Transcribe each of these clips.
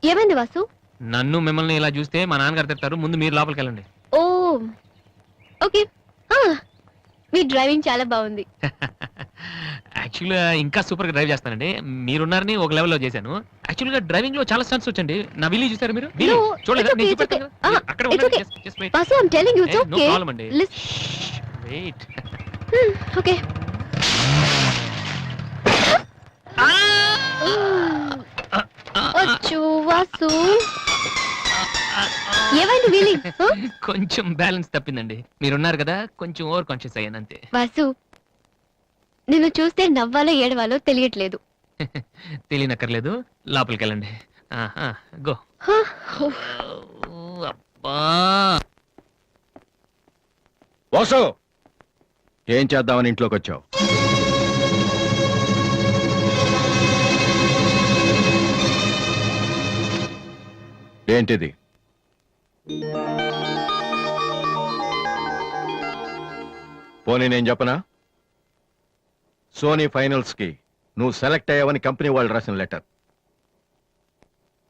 ఏమైంది వాసు? నన్ను మిమ్మల్ని ఇలా చూస్తే మా నాన్నగారు తిడతారు. ముందు మీరు లోపలికి వెళ్ళండి. ఓ ఓకే. మీ డ్రైవింగ్ చాలా బాగుంది. యాక్చువల్గా ఇంకా సూపర్ గా డ్రైవ్ చేస్తానండి. మీరున్నారని ఒక లెవెల్లో చేశాను. యాక్చువల్గా డ్రైవింగ్ లో చాలా స్టన్స్ వచ్చండి. నా విల్లి చూసారు మీరు? No, చూడలేదు. it's okay, it's okay. అక్కడ It's okay. Vasu, I'm telling you, it's no okay. Problem అండి. వెయిట్. ఓకే. అచ్చో వాసు, ఏమైంది వీలి? కొంచెం బ్యాలెన్స్ తప్పిందండి. మీరున్నారు కదా, కొంచెం ఓవర్ కాన్షియస్ అయ్యాను అంతే. వాసు, నిన్ను చూస్తే నవ్వాలో ఏడవాలో తెలియట్లేదు. తెలియనక్కర్లేదు, లోపలికి వెళ్ళండి. గో. అబ్బా, వాసు, ఏం చేద్దామని ఇంట్లోకి వచ్చావు? ఏంటిది? పోనీ నేను చెప్పనా? సోనీ ఫైనల్స్ కి నువ్వు సెలెక్ట్ అయ్యావని కంపెనీ వాళ్ళు రాసిన లెటర్.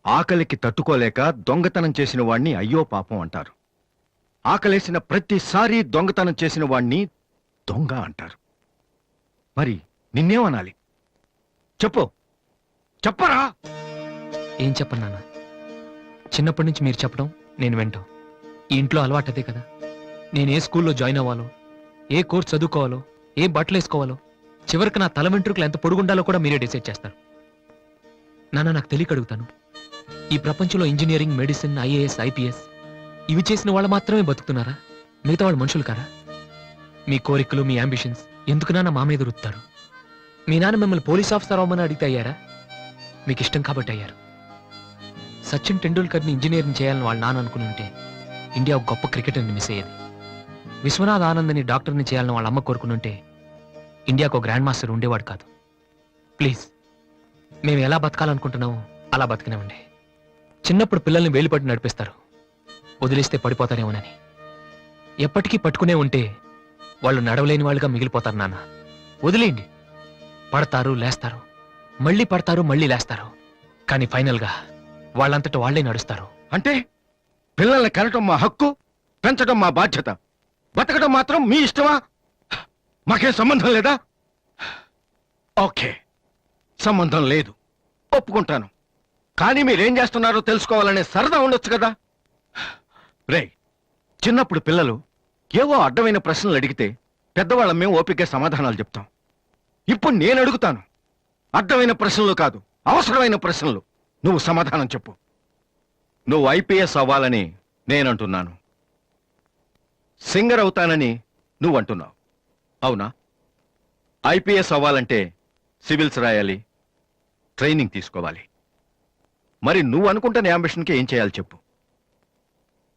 ఆకలికి తట్టుకోలేక దొంగతనం చేసిన వాణ్ణి అయ్యో పాపం అంటారు. ఆకలేసిన ప్రతిసారి దొంగతనం చేసిన వాణ్ణి దొంగ అంటారు. మరి నిన్నేమనాలి? చెప్పు, చెప్పరా? ఏం చెప్పను నాన్న. చిన్నప్పటి నుంచి మీరు చెప్పడం నేను వింటాం. ఈ ఇంట్లో అలవాటు అదే కదా. నేను ఏ స్కూల్లో జాయిన్ అవ్వాలో, ఏ కోర్స్ చదువుకోవాలో, ఏ బట్టలు వేసుకోవాలో, చివరికి నా తల వెంట్రుకలు ఎంత పొడుగుండాలో కూడా మీరే డిసైడ్ చేస్తారు. నాన్న, నాకు తెలియక అడుగుతాను, ఈ ప్రపంచంలో ఇంజనీరింగ్, మెడిసిన్, ఐఏఎస్, ఐపీఎస్ ఇవి చేసిన వాళ్ళు మాత్రమే బతుకుతున్నారా? మిగతా వాళ్ళు మనుషులు కారా? మీ కోరికలు, మీ అంబిషన్స్ ఎందుకు నాన్న మా మీద రుత్తారు? మీ నాన్న మిమ్మల్ని పోలీస్ ఆఫీసర్ అవ్వమని అడిగితే అయ్యారా? మీకు ఇష్టం కాబట్టి అయ్యారు. సచిన్ టెండూల్కర్ని ఇంజనీరింగ్ చేయాలని వాళ్ళ నాన్న అనుకుని ఉంటే ఇండియా ఒక గొప్ప క్రికెటర్ని మిస్ అయ్యేది. విశ్వనాథ్ ఆనంద్ని డాక్టర్ని చేయాలని వాళ్ళ అమ్మ కోరుకుని ఉంటే ఇండియాకు ఒక గ్రాండ్ మాస్టర్ ఉండేవాడు కాదు. ప్లీజ్, మేము ఎలా బతకాలనుకుంటున్నామో అలా బతికినామండి. చిన్నప్పుడు పిల్లల్ని వేలుపట్టి నడిపిస్తారు, వదిలేస్తే పడిపోతారేమోనని. ఎప్పటికీ పట్టుకునే ఉంటే వాళ్ళు నడవలేని వాళ్ళుగా మిగిలిపోతారు. నాన్న, వదిలేయండి. పడతారు, లేస్తారు, మళ్ళీ పడతారు, మళ్ళీ లేస్తారు. కానీ ఫైనల్గా వాళ్ళంతట వాళ్లే నడుస్తారు. అంటే పిల్లల్ని కనటం మా హక్కు, పెంచడం మా బాధ్యత, బతకడం మాత్రం మీ ఇష్టమా? మాకేం సంబంధం లేదా? ఓకే, సంబంధం లేదు, ఒప్పుకుంటాను. కానీ మీరేం చేస్తున్నారో తెలుసుకోవాలనే సరదా ఉండొచ్చు కదా. రే, చిన్నప్పుడు పిల్లలు ఏవో అడ్డమైన ప్రశ్నలు అడిగితే పెద్దవాళ్ళం మేము ఓపిక సమాధానాలు చెప్తాం. ఇప్పుడు నేను అడుగుతాను, అడ్డమైన ప్రశ్నలు కాదు, అవసరమైన ప్రశ్నలు. నువ్వు సమాధానం చెప్పు. నువ్వు ఐపీఎస్ అవ్వాలని నేనంటున్నాను, సింగర్ అవుతానని నువ్వంటున్నావు, అవునా? ఐపీఎస్ అవ్వాలంటే సివిల్స్ రాయాలి, ట్రైనింగ్ తీసుకోవాలి. మరి నువ్వు అనుకుంటున్న అంబిషన్కి ఏం చేయాలి చెప్పు.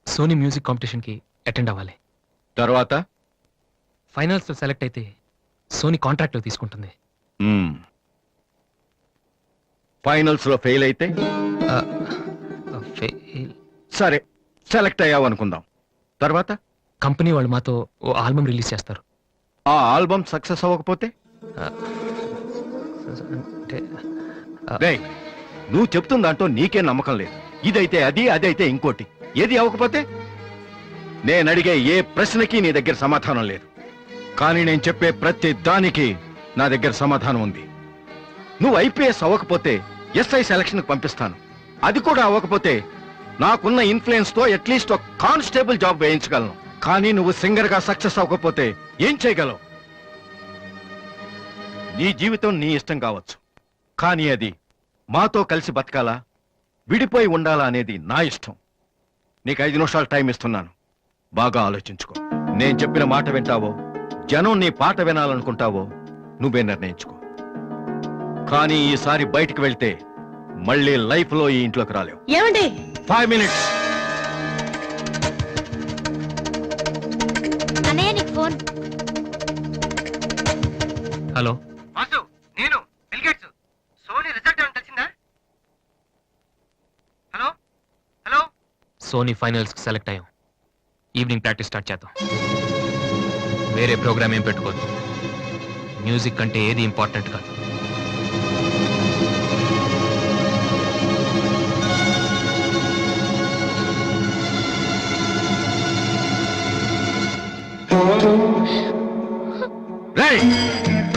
సోనీ మ్యూజిక్ కాంపిటీషన్కి అటెండ్ అవ్వాలి. తర్వాత ఫైనల్స్ లో సెలెక్ట్ అయితే సోనీ కాంట్రాక్ట్ లో తీసుకుంటుంది. ఫైనల్స్ లో ఫెయిల్ అయితే? సరే, సెలెక్ట్ అయ్యావు అనుకుందాం. తర్వాత కంపెనీ వాళ్ళు మాతో ఓ ఆల్బమ్ రిలీజ్ చేస్తారు. ఆ ఆల్బమ్ సక్సెస్ అవ్వకపోతే? రేయ్, నువ్వు చెప్తున్న దాంట్లో నీకే నమ్మకం లేదు. ఇదైతే అది, అదైతే ఇంకోటి. ఏది అవ్వకపోతే? నేను అడిగే ఏ ప్రశ్నకి నీ దగ్గర సమాధానం లేదు. కానీ నేను చెప్పే ప్రతి దానికి నా దగ్గర సమాధానం ఉంది. నువ్వు ఐపీఎస్ అవ్వకపోతే ఎస్ఐ సెలక్షన్ పంపిస్తాను. అది కూడా అవ్వకపోతే నాకున్న ఇన్ఫ్లుయెన్స్ తో అట్లీస్ట్ ఒక కానిస్టేబుల్ జాబ్ వేయించగలను. కానీ నువ్వు సింగర్ గా సక్సెస్ అవ్వకపోతే ఏం చేయగలవు? నీ జీవితం నీ ఇష్టం కావచ్చు, కానీ అది మాతో కలిసి బతకాలా, విడిపోయి ఉండాలా అనేది నా ఇష్టం. నీకు 5 నిమిషాలు టైం ఇస్తున్నాను, బాగా ఆలోచించుకో. నేను చెప్పిన మాట వింటావో, జనం నీ పాట వినాలనుకుంటావో నువ్వే నిర్ణయించుకో. కానీ ఈసారి బయటికి వెళ్తే మళ్ళీ లైఫ్ లో ఈ ఇంట్లోకి రాలేవు. ఏమండి? 5 మినిట్స్. అన్నయ్య, నీకు ఫోన్. హలో వాసు, నేను బిల్ గేట్స్. సోనీ రిజల్ట్ ఏమైనా తెలిసిందా? Hello hello. సోనీ ఫైనల్స్ కి సెలెక్ట్ అయ్యాం. ఈవినింగ్ ప్రాక్టీస్ స్టార్ట్ చేద్దాం. వేరే ప్రోగ్రామ్ ఏం పెట్టుకోవద్దు. మ్యూజిక్ అంటే ఏది ఇంపార్టెంట్ కాదు. రేయ్,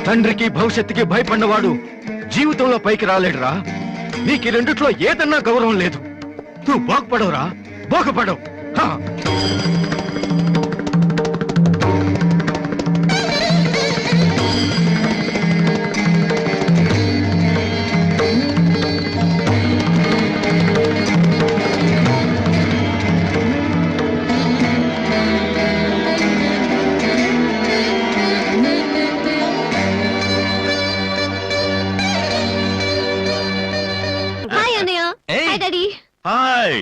తండ్రికి భవిష్యత్తుకి భయపడినవాడు జీవితంలో పైకి రాలేడురా. నీకు ఈ రెండిట్లో ఏదన్నా గౌరవం లేదు. నువ్వు బాగుపడవురా, బాగుపడవు. హా. హాయ్ అన్నయ్య. ఏయ్. Hi daddy. హాయ్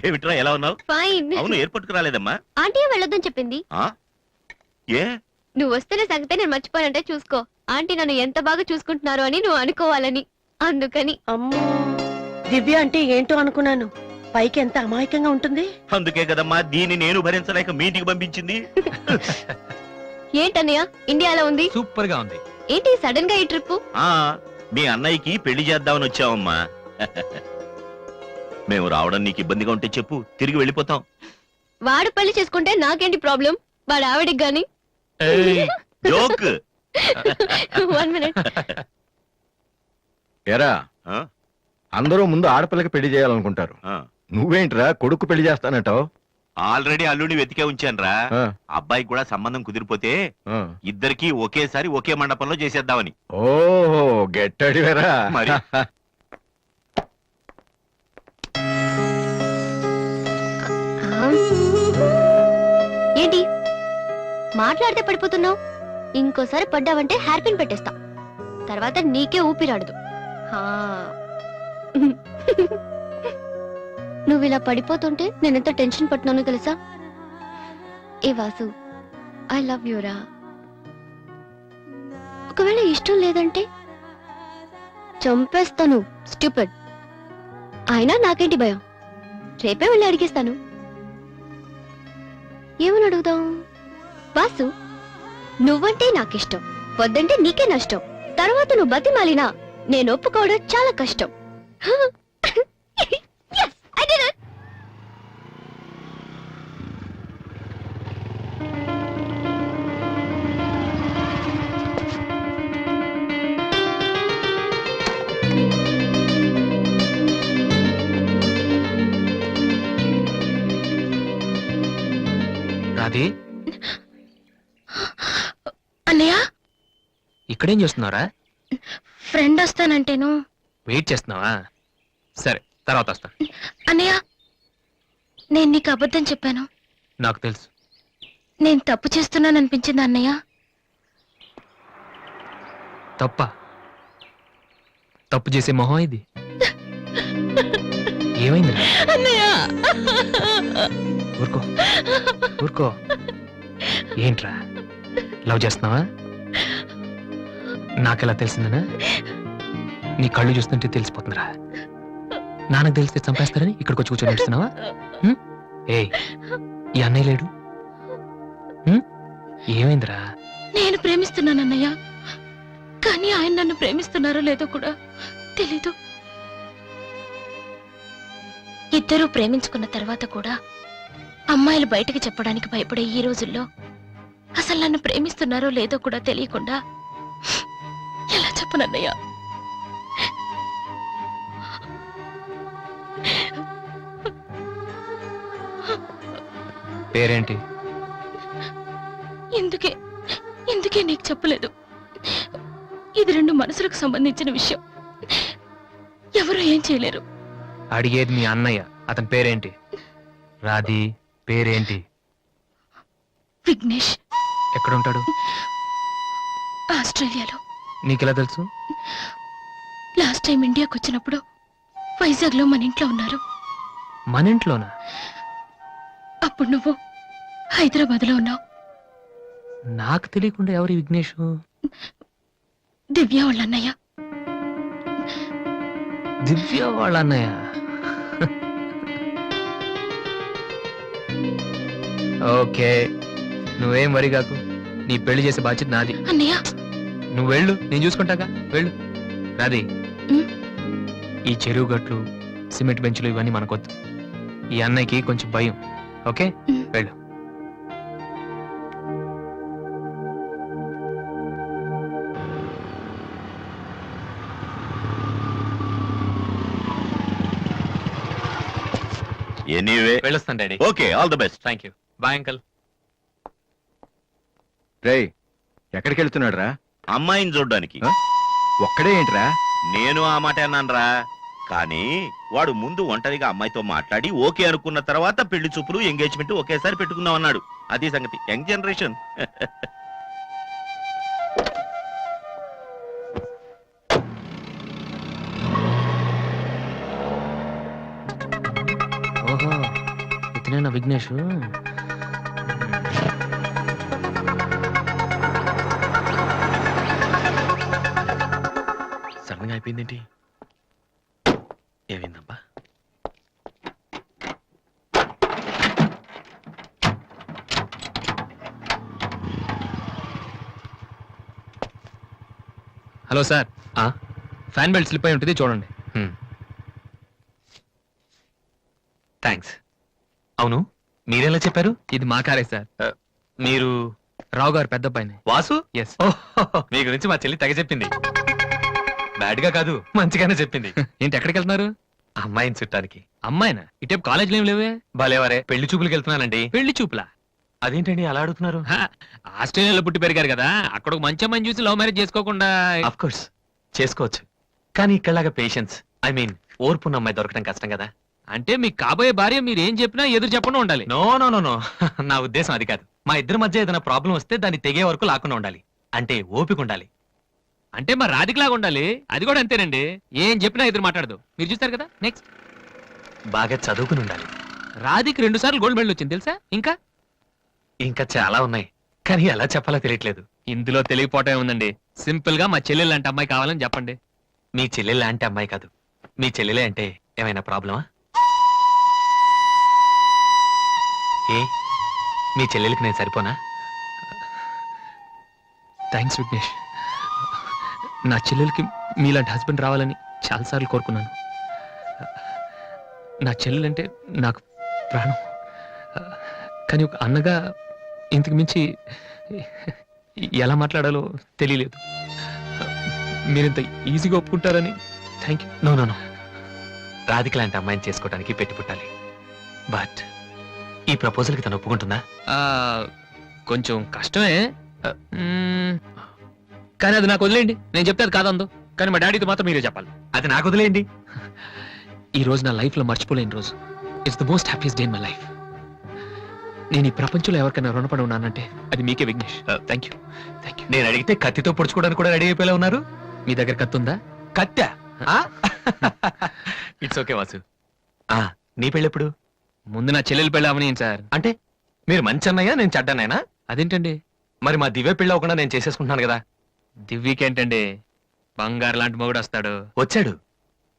ఏమిట్రా ఎలా ఉన్నావు? ఫైన్. అవును ఎయిర్పోర్ట్ కు రాలేదమ్మా? ఆంటీ వెళ్ళొద్దని చెప్పింది. ఆ? ఏ నువ్వు వస్తున్న సంగతే నేను మర్చిపోయానంటే చూసుకో. ఆంటీ నన్ను ఎంత బాగా చూసుకుంటున్నారో అని నువ్వు అనుకోవాలని. అందుకని. అమ్మో, దివ్య అంటే ఏంటో అనుకున్నాను. పైకి ఎంత అమాయకంగా ఉంటుంది. అందుకే కదమ్మా దీన్ని నేను భరించలేక మీ ఇంటికి పంపించింది. ఏంటన్నయ్య ఇండియాలో ఉంది? సూపర్ గా ఉంది. ఏంటి సడన్ గా ఈ ట్రిప్? ఆ మీ అన్నయ్యకి పెళ్లి చేద్దామని వచ్చావమ్మా. మేము రావడం నీకు ఇబ్బందిగా ఉంటే చెప్పు, తిరిగి వెళ్ళిపోతాం. వాడు పెళ్లి చేసుకుంటే నాకేంటి ప్రాబ్లం? వాడు ఆవిడికి గాని. జోక్. 1 minute. ఎరా, ఆ? అందరూ ముందు ఆడపిల్లకి పెళ్లి చేయాలనుకుంటారు. ఆ. నువ్వేంట్రా కొడుకు పెళ్లి చేస్తానంటావు? ఆల్రెడీ అల్లుడిని వెతికే ఉంచానురా. అబ్బాయికి కూడా సంబంధం కుదిరిపోతే ఇద్దరికి ఒకేసారి ఒకే మండపంలో చేసేద్దామని. ఓహో, గెట్టడివేరా. మరి? ఏంటి మాట్లాడితే పడిపోతున్నావు? ఇంకోసారి పడ్డావంటే హెయిర్ పిన్ పెట్టేస్తా. తర్వాత నీకే ఊపిరాడదు. హా. నువ్వు ఇలా పడిపోతుంటే నేనెంత టెన్షన్ పడుతున్నానో తెలుసా? ఏ వాసు, ఐ లవ్ యూరా. ఒకవేళ ఇష్టం లేదంటే చంపేస్తాను. స్టూపిడ్. అయినా నాకేంటి భయం? రేపే వెళ్ళి అడిగేస్తాను. ఏమని అడుగుదాం? వాసు, నువ్వంటే నాకిష్టం, వద్దంటే నీకే నష్టం. తర్వాత నువ్వు బతిమాలినా నేను ఒప్పుకోవడం చాలా కష్టం. Yes, I did it. Radhe, అన్నయ్య, ఇక్కడేం చేస్తున్నారా? ఫ్రెండ్ వస్తానంటేను. వెయిట్ చేస్తున్నావా? సరే, తర్వాత వస్తా. అన్నయ్య, నేను నీకు అబద్ధం చెప్పాను. నాకు తెలుసు. నేను తప్పు చేస్తున్నాను అనిపించింది అన్నయ్య. తప్ప? తప్పు చేసే మొహం ఇది. ఏమైంది? అన్నయ్య, ఊరుకో ఊరుకో. ఏంట్రా, లవ్ చేస్తున్నావా? నాకెలా తెలిసిందనా? నీ కళ్ళు చూస్తుంటే తెలిసిపోతుందిరా. నాన్నకు తెలిస్తే చంపేస్తారని ఇక్కడికి వచ్చి కూర్చొని ఏడుస్తున్నావా? ఏయ్, ఈ అన్నయ్య లేడు? ఏమైందిరా? నేను ప్రేమిస్తున్నాను అన్నయ్య, కానీ ఆయన నన్ను ప్రేమిస్తున్నారో లేదో కూడా తెలీదు. ఇద్దరూ ప్రేమించుకున్న తర్వాత కూడా అమ్మాయిలు బయటకు చెప్పడానికి భయపడే ఈ రోజుల్లో అసలు నన్ను ప్రేమిస్తున్నారో లేదో కూడా తెలియకుండా ఎలా చెప్పనన్నయ్య? పేరేంటి? ఎందుకే నీకు చెప్పలేదు. ఇది రెండు మనసులకు సంబంధించిన విషయం. ఎవరు ఏం చేయలేరు. అడిగేది మీ అన్నయ్య. అతని పేరేంటి? రాధి పేరేంటి? విఘ్నేష్. ఎక్కడుంటాడు? ఆస్ట్రేలియాలో. నీకెలా తెలుసు? లాస్ట్ టైం ఇండియాకి వచ్చినప్పుడు వైజాగ్ లో మన ఇంట్లో ఉన్నారు. మన ఇంట్లోనా? అప్పుడు నువ్వు హైదరాబాద్ లో ఉన్నావు. నాకు తెలియకుండా ఎవరి విఘ్నేష్? దివ్య వాళ్ళ అన్నయ్య. దివ్య వాళ్ళ అన్నయ్య. ఓకే, నువ్వేం వరి కాకు. నీ పెళ్లి చేసే బాధ్యత నాది. అన్నయ్య, నువ్వు వెళ్ళు, నేను చూసుకుంటాగా. వెళ్ళు రాది. ఈ చెరువు గట్లు, సిమెంట్ బెంచ్లు ఇవన్నీ మనకొద్దు. ఈ అన్నయ్యకి కొంచెం భయం. ఓకే, వెళ్ళు. ఎనీవే వెళ్ళొస్తాను daddy. Okay all the best. Thank you. Bye uncle. రేయ్ ఎక్కడికి వెళ్తున్నాడు రా? అమ్మాయిని చూడ్డానికి. ఒక్కడే ఏంట్రా? నేను ఆ మాట అన్నానురా, కానీ వాడు ముందు ఒంటరిగా అమ్మాయితో మాట్లాడి ఓకే అనుకున్న తర్వాత పెళ్లి చూపులు ఎంగేజ్మెంట్ ఒకేసారి పెట్టుకుందాం అన్నాడు. అది సంగతి. Young generation. ఓహో, ఇతనేనా విఘ్నేష్? సడన్ గా అయిపోయిందేంటి? ఏమైందబ్బా? Hello sir, fan belt slip అయి ఉంటుంది చూడండి. థ్యాంక్స్. అవును, మీరెలా చెప్పారు? ఇది మా కారే సార్. మీరు రావు గారు పెద్ద అబ్బాయిని. వాసు? ఎస్. మీ గురించి మా చెల్లి తెగ చెప్పింది. బ్యాడ్ గా కాదు, మంచిగానే చెప్పింది. ఏంటి ఎక్కడికి వెళ్తున్నారు? అమ్మాయిని చుట్టానికి. అమ్మాయినా? ఇటేపు కాలేజీలో ఏం లేవే? భలేవరే, పెళ్లి చూపులకు వెళ్తున్నానండి. పెళ్లి చూపులా? అదేంటండి అలా అడుగుతున్నారు? ఆస్ట్రేలియాలో పుట్టి పెరిగారు కదా, అక్కడ ఒక మంచి అమ్మాయిని చూసి లవ్ మ్యారేజ్ చేసుకోకుండా? ఆఫ్ కోర్స్ చేసుకోవచ్చు, కానీ ఇక్కడలాగా పేషెన్స్, ఐ మీన్ ఓర్పున్న అమ్మాయి దొరకడం కష్టం కదా. అంటే మీకు కాబోయే భార్య మీరు ఏం చెప్పినా ఎదురు చెప్పకుండా ఉండాలి. నో నో నో నో, నా ఉద్దేశం అది కాదు. మా ఇద్దరి మధ్య ఏదైనా ప్రాబ్లం వస్తే దాన్ని తెగే వరకు లాకుండా ఉండాలి. అంటే ఓపిక ఉండాలి. అంటే మా రాధికలాగా ఉండాలి. అది కూడా అంతేనండి, ఏం చెప్పినా ఎదురు మాట్లాడదు. మీరు చూస్తారు కదా. నెక్స్ట్, బాగా చదువుకుని ఉండాలి. రాధికి 2 సార్లు గోల్డ్ మెడల్ వచ్చింది తెలుసా? ఇంకా చాలా ఉన్నాయి, కానీ ఎలా చెప్పాలో తెలియట్లేదు. ఇందులో తెలియపోవటం ఉందండి. సింపుల్ గా మా చెల్లెలు లాంటి అమ్మాయి కావాలని చెప్పండి. మీ చెల్లెలు లాంటి అమ్మాయి కాదు, మీ చెల్లెలే అంటే ఏమైనా ప్రాబ్లమా? ఏ, మీ చెల్లెలకి నేను సరిపోనా? థ్యాంక్స్ విఘ్నేష్. నా చెల్లెలకి మీలాంటి హస్బెండ్ రావాలని చాలాసార్లు కోరుకున్నాను. నా చెల్లెలంటే నాకు ప్రాణం. కానీ ఒక అన్నగా ఇంతకు మించి ఎలా మాట్లాడాలో తెలియలేదు. మీరింత ఈజీగా ఒప్పుకుంటారని thank you. No no no, Radhika లాంటి అమ్మాయిని చేసుకోవడానికి పెట్టి పుట్టాలి. బట్ ఈ ప్రపోజల్కి తను ఒప్పుకుంటుందా? కొంచెం కష్టమే, కానీ అది నాకు వదిలేయండి. నేను చెప్తే అది కాదందో, కానీ మా డాడీతో మాత్రం మీరే చెప్పాలి. అది నాకు వదిలేయండి. ఈ రోజు నా లైఫ్ లో మర్చిపోలేని రోజు. It's the most happiest day in my life. నేను ఈ ప్రపంచంలో ఎవరికైనా రుణపడి ఉన్నానంటే అది మీకే Vignesh. Thank you. Thank you. నేను అడిగితే కత్తితో పొడుచుకోవడానికి కూడా రెడీ అయిపోయేలా ఉన్నారు. మీ దగ్గర కత్తి ఉందా? కత్తా? It's okay Vasu. నీ పెళ్ళెప్పుడు? ముందు నా చెల్లెలు పెళ్ళి అవని సార్. అంటే మీరు మంచి అన్నయ్య, నేను చెడ్డనైనా? అదేంటండి, మరి మా దివ్య పెళ్ళి అవ్వకుండా నేను చేసేసుకుంటున్నాను కదా. దివ్యకేంటండి, బంగారు లాంటి మొగుడు వస్తాడు. వచ్చాడు,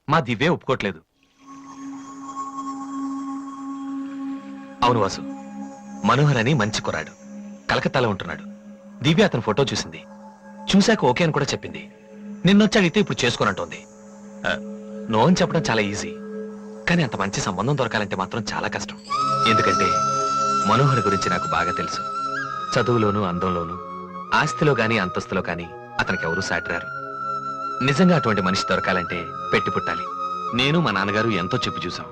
మా దివ్య ఒప్పుకోవట్లేదు. అవును వాసు, మనోహర్ అని మంచి కుర్రాడు, కలకత్తాలో ఉంటున్నాడు. దివ్య అతని ఫోటో చూసింది, చూశాక ఓకే అని కూడా చెప్పింది. నిన్నొచ్చి అడిగితే ఇప్పుడు చేసుకోనంటోంది. నో అని చెప్పడం చాలా ఈజీ, కానీ అంత మంచి సంబంధం దొరకాలంటే మాత్రం చాలా కష్టం. ఎందుకంటే మనోహర్ గురించి నాకు బాగా తెలుసు. చదువులోను, అందంలోను, ఆస్తిలో గాని అంతస్తులో గాని అతనికి ఎవరూ సాటిరారు. నిజంగా అటువంటి మనిషి దొరకాలంటే పెట్టి పుట్టాలి. నేను మా నాన్నగారు ఎంతో చెప్పి చూసాం,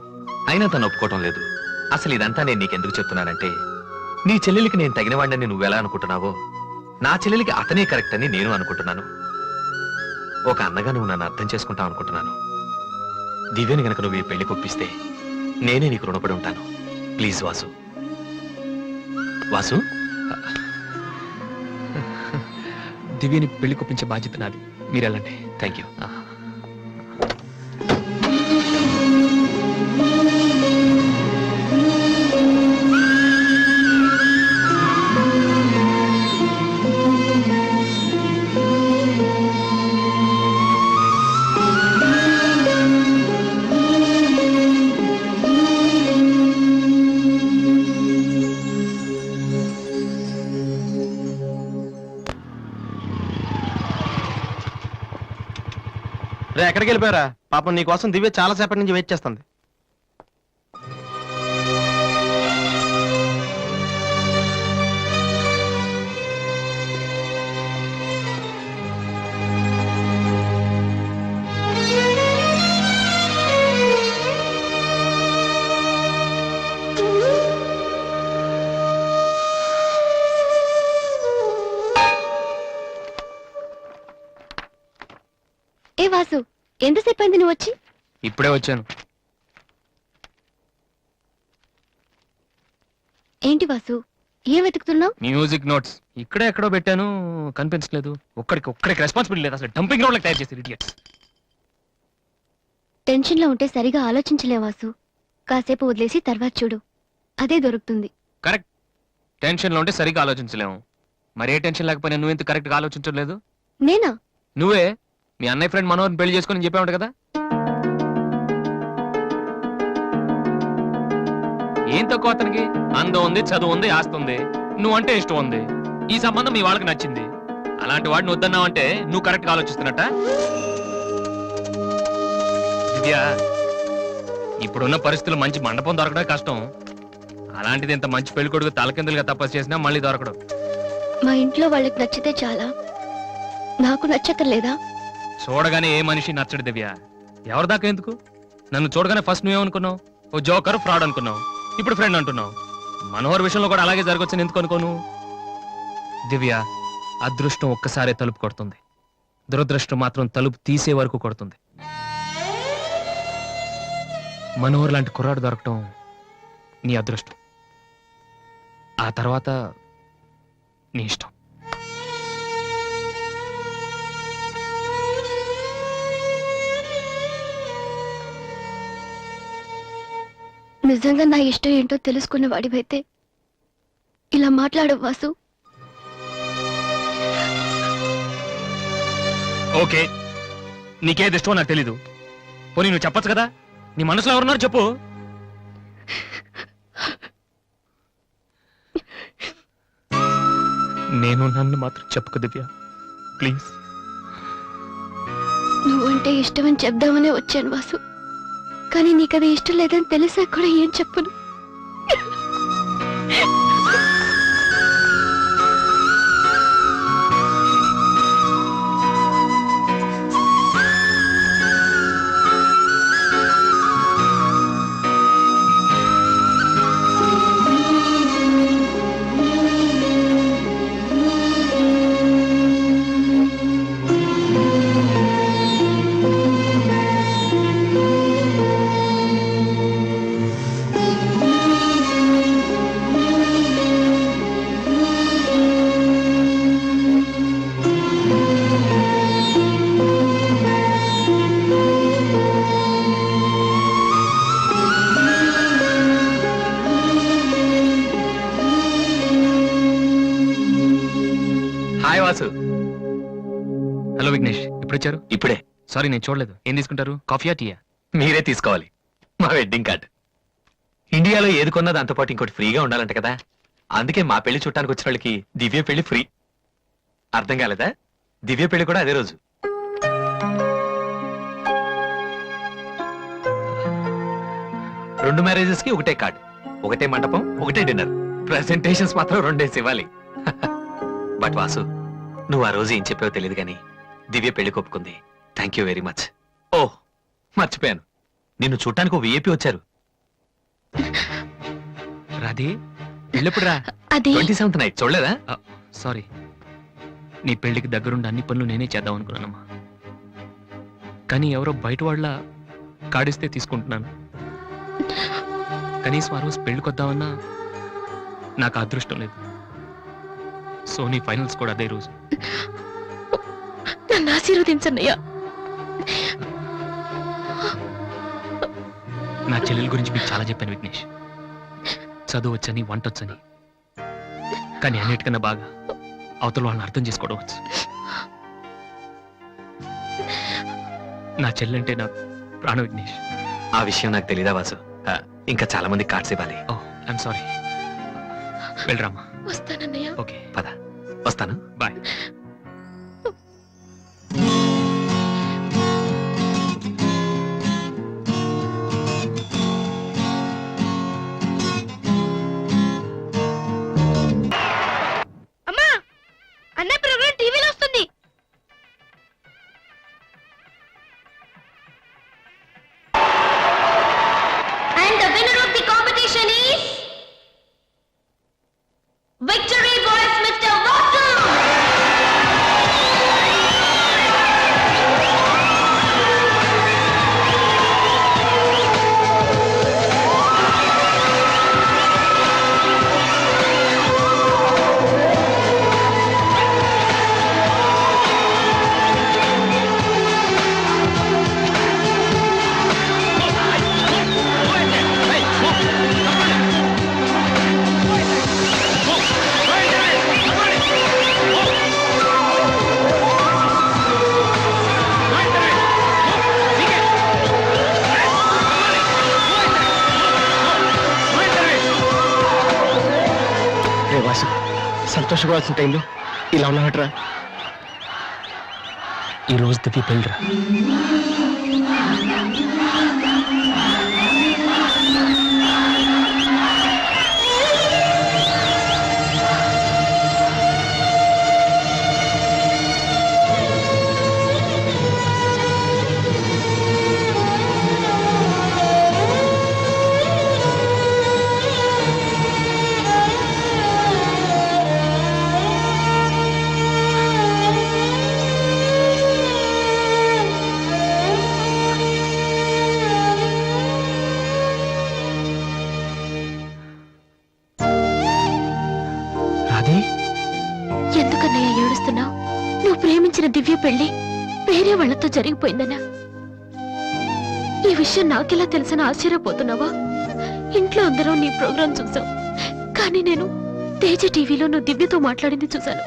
అయినా తను ఒప్పుకోవటం లేదు. అసలు ఇదంతా నేను నీకెందుకు చెప్తున్నానంటే, నీ చెల్లెలికి నేను తగినవాడిని నువ్వెలా అనుకుంటున్నావో, నా చెల్లెలికి అతనే కరెక్ట్ అని నేను అనుకుంటున్నాను. ఒక అన్నగా నువ్వు నన్ను అర్థం చేసుకుంటావు అనుకుంటున్నాను. దివ్యని గనక నువ్వు ఈ పెళ్లి కొప్పిస్తే నేనే నీకు రుణపడి ఉంటాను. ప్లీజ్ వాసు. వాసు, దివ్యని పెళ్లి కొప్పించే బాధ్యత నాది. మీరు వెళ్ళండి. Thank you. రే, ఎక్కడికి వెళ్ళిపోయారా? పాపం నీ కోసం దివ్య చాలా సేపటి నుంచి వెయిట్ చేస్తుంది. వాసు, ఎంతసేపు అయింది నువ్వు వచ్చి? ఇప్పుడే వచ్చాను. ఏంటి వాసు, ఏం వెతుకుతున్నావు? మ్యూజిక్ నోట్స్ ఇక్కడే ఎక్కడో పెట్టాను, కనిపించలేదు. ఒక్కడికి రెస్పాన్సిబిలిటీ లేదు. అసలు డంపింగ్ గ్రౌండ్ తయారు చేసి ఇడియట్స్. టెన్షన్ లో ఉంటే సరిగా ఆలోచించలే వాసు. కాసేపు వదిలేసి తర్వాత చూడు, అదే దొరుకుతుంది. కరెక్ట్. టెన్షన్ లో ఉంటే సరిగ్గా ఆలోచించలేము. మరే టెన్షన్ లేకపోయినా నువ్వు ఎందుకు కరెక్ట్ గా ఆలోచించలేదు? నేనా? నువ్వే మీ అన్నయ్య ఫ్రెండ్ మనోహర్ని పెళ్లి చేసుకుని చెప్పావు కదా. ఏం తక్కువ అతనికి? అందం ఉంది, చదువు ఉంది, ఆస్తి ఉంది, నువ్వంటే ఇష్టం ఉంది. ఈ సంబంధం మీ వాళ్ళకి నచ్చింది. అలాంటి వాడిని వద్దన్నావంటే నువ్వు కరెక్ట్ గా ఆలోచిస్తున్నట్ట. దివ్య, ఇప్పుడున్న పరిస్థితులు మంచి మండపం దొరకడం కష్టం. అలాంటిది ఇంత మంచి పెళ్లి కొడుకు తలకిందులుగా తపస్సు చేసినా మళ్ళీ దొరకడం. మా ఇంట్లో వాళ్ళకి నచ్చితే చాలా, నాకు నచ్చక్కర్లేదా? చూడగానే ఏ మనిషి నచ్చడు దివ్య. ఎవరి దాకా ఎందుకు? నన్ను చూడగానే ఫస్ట్ నువ్వేమనుకున్నావు? ఓ జోకర్, ఫ్రాడ్ అనుకున్నావు. ఇప్పుడు ఫ్రెండ్ అంటున్నావు. మనోహర్ విషయంలో కూడా అలాగే జరగొచ్చని ఎందుకు అనుకోను? దివ్య, అదృష్టం ఒక్కసారే తలుపు కొడుతుంది, దురదృష్టం మాత్రం తలుపు తీసే వరకు కొడుతుంది. మనోహర్ లాంటి కుర్రాడు దొరకటం నీ అదృష్టం. ఆ తర్వాత నీ ఇష్టం. నిజంగా నా ఇష్టం ఏంటో తెలుసుకున్న వాడివైతే ఇలా మాట్లాడవు వాసు. ఓకే, నీకేది ఇష్టమో నాకు తెలీదు. పోనీ నువ్వు చెప్పొచ్చు కదా. నీ మనసులో ఎవరున్నారు చెప్పు. నేను నన్ను మాత్రం చెప్పుకు దివ్య, ప్లీజ్. నువ్వంటే ఇష్టమని చెప్దామనే వచ్చాను వాసు, కానీ నీకది ఇష్టం లేదని తెలిసా కూడా ఏం చెప్పను. హాయ్ వాసు. హలో విఘ్నేష్, ఇప్పుడు వచ్చారు? ఇప్పుడే. సారీ, నేను చూడలేదు. ఏం తీసుకుంటారు, కాఫీయా టీయా? మీరే తీసుకోవాలి. మా వెడ్డింగ్ కార్డ్. ఇండియాలో ఏది కొన్నా దాంతో పాటు ఇంకోటి ఫ్రీగా ఉండాలంట కదా. అందుకే మా పెళ్లి చుట్టానికి వచ్చిన వాళ్ళకి దివ్య పెళ్లి ఫ్రీ. అర్థం కాలేదా? దివ్య పెళ్లి కూడా అదే రోజు. రెండు మ్యారేజెస్ కి ఒకటే కార్డ్, ఒకటే మండపం, ఒకటే డిన్నర్. ప్రెసెంటేషన్స్ మాత్రం రెండేసి ఇవ్వాలి. బట్ వాసు, నువ్వు ఆ రోజు ఏం చెప్పావో తెలియదు కానీ దివ్య పెళ్లి ఒప్పుకుంది. Thank you very much. ఓ మర్చిపోయాను, నిన్ను చూడటానికి ఒక విఐపి వచ్చారు. రాధే, వెళ్ళప్పుడు రా. అది 27th నైట్ చూడలేదా? సారీ, నీ పెళ్లికి దగ్గరుండి అన్ని పనులు నేనే చేద్దాం అనుకున్నానమ్మా. కానీ ఎవరో బయట వాళ్ళ కాడిస్తే తీసుకుంటున్నాను. కనీసం ఆ రోజు పెళ్లికొద్దామన్నా నాకు అదృష్టం లేదు. సో నీ ఫైనల్స్ కూడా అదే రోజు. నన్ను ఆశీర్వదించన్నయ్యా. నా చెల్లెల గురించి మీకు చాలా చెప్పాను విఘ్నేష్. చదువు వచ్చని, వంట వచ్చని, కానీ అన్నిటికన్నా బాగా అవతల వాళ్ళని అర్థం చేసుకోవడం వచ్చు. నా చెల్లెంటే నా ప్రాణ విఘ్నేష్. ఆ విషయం నాకు తెలీదా వాసు? ఇంకా చాలా మంది కార్డ్స్ ఇవ్వాలి. ఓ ఐఎమ్ సారీ. వెళ్ళరామా. వస్తానన్నయ్య. ఓకే, పద, వస్తాను. బాయ్. అమ్మా, అన్నయ్య ప్రోగ్రామ్ టీవీలో వస్తుంది. And the winner of the competition is Victory Boys, Mr. Vasu. Vasu సంతోషంగా వచ్చిన టైంలో ఇలా ఉన్నావట్రా? ఈ రోజు దివ్య పెళ్ళిరా. రాధే, ఎందుకన్నయ్య ఏడుస్తున్నావు? నువ్వు ప్రేమించిన దివ్య పెళ్లి వేరే వాళ్లతో జరిగిపోయిందనా? ఈ విషయం నాకెలా తెలిసిన ఆశ్చర్యపోతున్నావా? ఇంట్లో అందరం నీ ప్రోగ్రాం చూసాం, కానీ నేను తేజ టీవీలో నువ్వు దివ్యతో మాట్లాడింది చూశాను.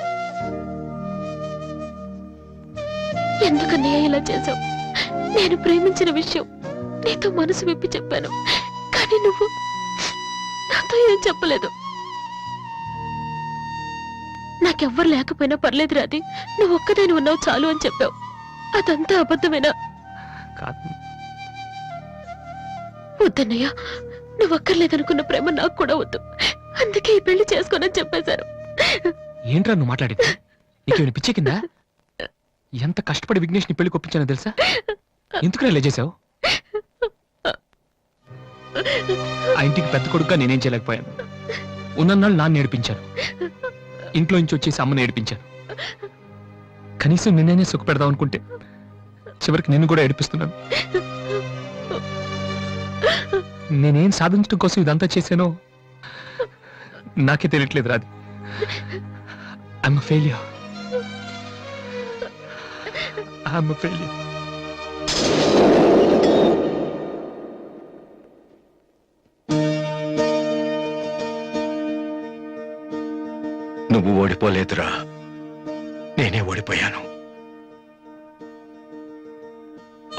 ఎందుకన్నయ్య ఇలా చేశావు? నేను ప్రేమించిన విషయం నీతో మనసు విప్పి చెప్పాను, కానీ నువ్వు నాతో ఏం చెప్పలేదు. నాకెవ్వరు లేకపోయినా పర్లేదు రాది, నువ్వు ఒక్కదాని ఉన్నావు చాలు అని చెప్పావు. అదంతా అబద్ధమేనా? కాదు. వద్దన్నయ్య, నువ్వు అక్కర్లేదనుకున్న ప్రేమ నాకు కూడా వద్దు. అందుకే ఈ పెళ్లి చేసుకోనని చెప్పేశారు. ఏంట్రా నువ్వు మాట్లాడేది? నీకేమైనా పిచ్చే కిందా? ఎంత కష్టపడి విఘ్నేష్ ని పెళ్లి కొప్పించానో తెలుసా? ఎందుకు ఇలా చేసావు? ఆ ఇంటికి పెద్ద కొడుకుగా నేనేం చేయలేకపోయాను. ఉన్నన్నాళ్ళు నాన్న నేర్పించాను, ఇంట్లో నుంచి వచ్చేసి అమ్మని ఏడిపించాను. కనీసం నిన్నే సుఖ పెడదాం అనుకుంటే చివరికి నిన్ను కూడా ఏడిపిస్తున్నాను. నేనేం సాధించడం కోసం ఇదంతా చేశానో నాకే తెలియట్లేదు Radhi. I'm failure. I'm failure. నువ్వు ఓడిపోలేదురా, నేనే ఓడిపోయాను.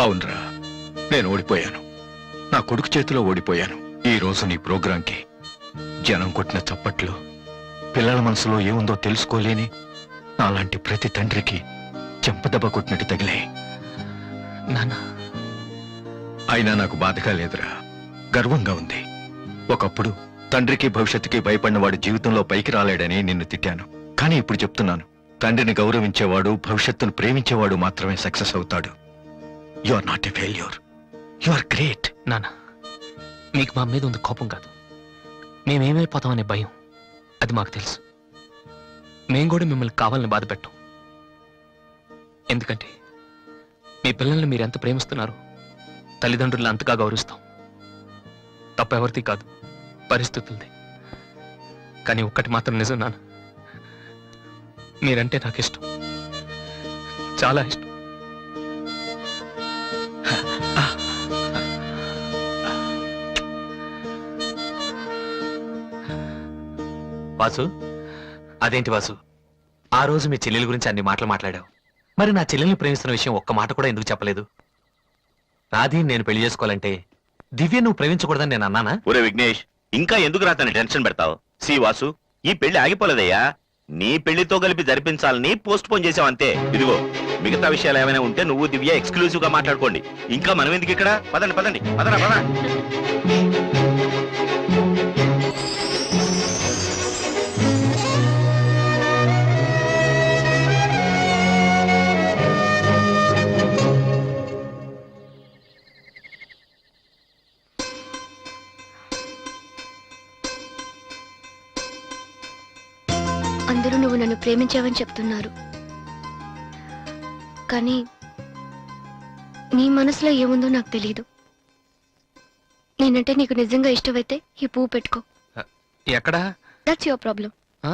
అవునరా, నేను ఓడిపోయాను. నా కొడుకు చేతిలో ఓడిపోయాను. ఈ రోజు నీ ప్రోగ్రాంకి జనం కొట్టిన చప్పట్లు, పిల్లల మనసులో ఏముందో తెలుసుకోలేని నాలాంటి ప్రతి తండ్రికి చెంపదెబ్బ కొట్టినట్టు తగిలే. నాన్న, అయినా నాకు బాధగా లేదురా, గర్వంగా ఉంది. ఒకప్పుడు తండ్రికి భవిష్యత్తుకి భయపడిన వాడు జీవితంలో పైకి రాలేడని నిన్ను తిట్టాను. కానీ ఇప్పుడు చెప్తున్నాను, తండ్రిని గౌరవించేవాడు, భవిష్యత్తును ప్రేమించేవాడు మాత్రమే సక్సెస్ అవుతాడు. You are not a failure, you are great. నాన్న, మీకు మా మీద ఉంది కోపం కాదు, మేమేమైపోతామనే భయం. అది మాకు తెలుసు. మేం కూడా మిమ్మల్ని కావాలని బాధ పెట్టం. ఎందుకంటే మీ పిల్లల్ని మీరు ఎంత ప్రేమిస్తున్నారు, తల్లిదండ్రులను అంతగా గౌరవిస్తాం. తప్పెవరిది కాదు, పరిస్థితులది. కానీ ఒక్కటి మాత్రం నిజం నాన్న, మీరంటే నాకు ఇష్టం, చాలా ఇష్టం. వాసు, అదేంటి వాసు, ఆ రోజు మీ చెల్లెల గురించి అన్ని మాటలు మాట్లాడావు. మరి నా చెల్లెల్ని ప్రేమిస్తున్న విషయం ఒక్క మాట కూడా ఎందుకు చెప్పలేదు? రాధి నేను పెళ్లి చేసుకోవాలంటే దివ్య నువ్వు ప్రేమించకూడదని నేను అన్నానా? ఒరే విఘ్నేష్, ఇంకా ఎందుకు రాతని టెన్షన్ పెడతావు? సి వాసు, ఈ పెళ్లి ఆగిపోలేదయ్యా. నీ పెళ్లితో కలిపి జరిపించాలని పోస్ట్ పోన్ చేసావు అంతే. ఇదిగో, మిగతా విషయాలు ఏమైనా ఉంటే నువ్వు దివ్య ఎక్స్క్లూజివ్ గా మాట్లాడుకోండి. ఇంకా మనం ఎందుకు ఇక్కడ? పదండి పదండి, పదరా పద. అందరూ నువ్వు నన్ను ప్రేమించావని చెప్తున్నారు, కానీ నీ మనసులో ఏముందో నాకు తెలియదు. నేనంటే నీకు నిజంగా ఇష్టమైతే ఈ పువ్వు పెట్టుకో. ఎక్కడా? That's your problem. ఆ?